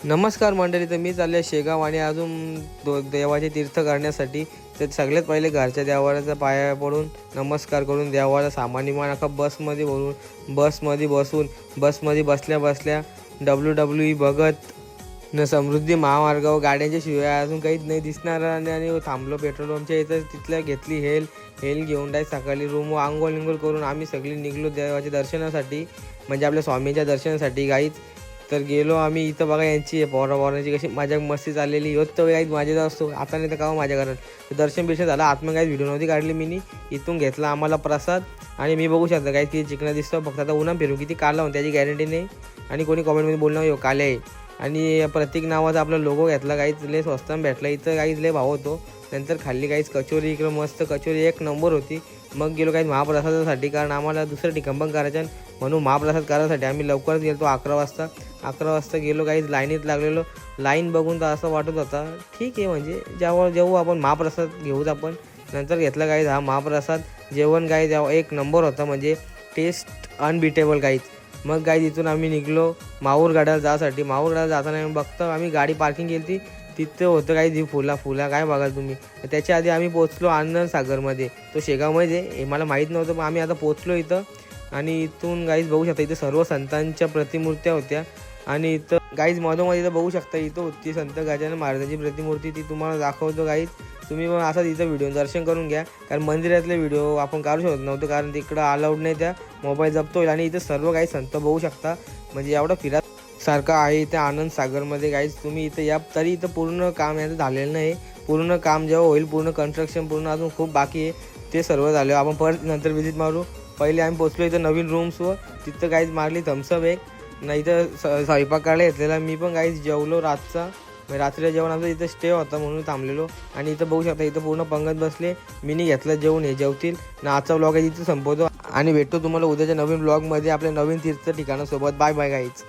नमस्कार मंडळी, तर मी चालले शेगाव आणि अजून देवाचे तीर्थ करण्यासाठी. तर सगळ्यात पहिले घरच्या देवाचा पाया पडून नमस्कार करून देवाला सामान इमान अख्खा बसमध्ये भरून बसमध्ये बसल्या बसल्या WWE बघत न समृद्धी महामार्गावर गाड्यांच्या शिवाय अजून काहीच नाही दिसणार आणि थांबलो पेट्रोल पंपच्या इथं. तिथल्या घेतली हेल घेऊन डाय सकाळी रूम आंघोळ करून आम्ही सगळी निघलो देवाच्या दर्शनासाठी, म्हणजे आपल्या स्वामींच्या दर्शनासाठी गाईच. तर गेलो आम्ही. इथं बघा यांची पोराची कशी मजा मस्ती चाललेली होत. तर काहीच माझ्याचा असतो आता, नाही तर का माझ्या घरात दर्शन बिर्शन झालं. आत्मा काहीच व्हिडिओ नव्हती काढली मी. इथून घेतला आम्हाला प्रसाद आणि मी बघू शकतो काही किती चिकना दिसतो. फक्त आता उन्हा फिरू किती काढला होऊन त्याची गॅरंटी नाही. आणि कोणी कॉमेंटमध्ये बोलणं हो काले आहे. आणि प्रतीक नावाचा आपला लोगो घेतला, काहीच लय स्वस्त भेटला इथं, काहीच लय भाव होतो. नंतर खाल्ली काहीच कचोरी, इकडं मस्त कचोरी एक नंबर होती. मग गेलो काहीच महाप्रसादासाठी, कारण आम्हाला दुसरं ठिकाण पण करायचं म्हणून महाप्रसाद करायसाठी आम्ही लवकरच गेलो. 11 वाजता गेलो. काहीच लाईनीत लागलेलो. लाईन बघून तर असं वाटत होता ठीक आहे, म्हणजे जेव्हा आपण महाप्रसाद घेऊच आपण. नंतर घेतला काहीच हा महाप्रसाद. जेवण काहीच एक नंबर होता, म्हणजे टेस्ट अनबिटेबल काहीच. मग काही तिथून आम्ही निघलो माहूरगडाला जासाठी. माहूरगडाला जाताना बघतो आम्ही गाडी पार्किंग केली तिथं होतं काही जी फुला काय बघाल तुम्ही. त्याच्या आधी आम्ही पोचलो आनंदसागरमध्ये. तो शेगावमध्ये हे मला माहीत नव्हतं, पण आम्ही आता पोचलो इथं. आणि इथून गाईज बघू शकता इथं सर्व संतांच्या प्रतिमूर्त्या होत्या. आणि इथं गाईज मधोमध इथं बघू शकता इथं होती संत गजानन महाराजांची प्रतिमूर्ती, ती तुम्हाला दाखवतो गाईज. तुम्ही पण असाच इथं व्हिडिओ दर्शन करून घ्या, कारण मंदिरातले व्हिडिओ आपण काढू शकत नव्हतं, कारण तिकडं अलाउड नाही, त्या मोबाईल जप्त होईल. आणि इथं सर्व काही संत बघू शकता, म्हणजे एवढं फिरा सारखं आहे इथे आनंदसागरमध्ये गाईज. तुम्ही इथं या. तरी इथं पूर्ण काम याचं झालेलं नाही. पूर्ण काम जेव्हा होईल, पूर्ण कन्स्ट्रक्शन पूर्ण अजून खूप बाकी आहे, ते सर्व झालं. आपण परत नंतर व्हिजिट मारू. पहिले आम्ही पोचलो इथं नवीन रूम्सवर. तिथं काहीच मारली थम्सअप एक. नाही तर स्वयंपाक करायला घेतलेला. मी पण काहीच जेवलो रात्रीला जेवण आमचं इथं स्टे होता म्हणून थांबलेलो. आणि इथं बघू शकता इथं पूर्ण पंगत बसले. मी घेतलं जेवण, हे जेवतील ना. आजचा व्लॉग आहे इथं संपवतो आणि भेटतो तुम्हाला उद्याच्या नवीन व्लॉगमध्ये आपल्या नवीन तीर्थ ठिकाणासोबत. Bye bye guys.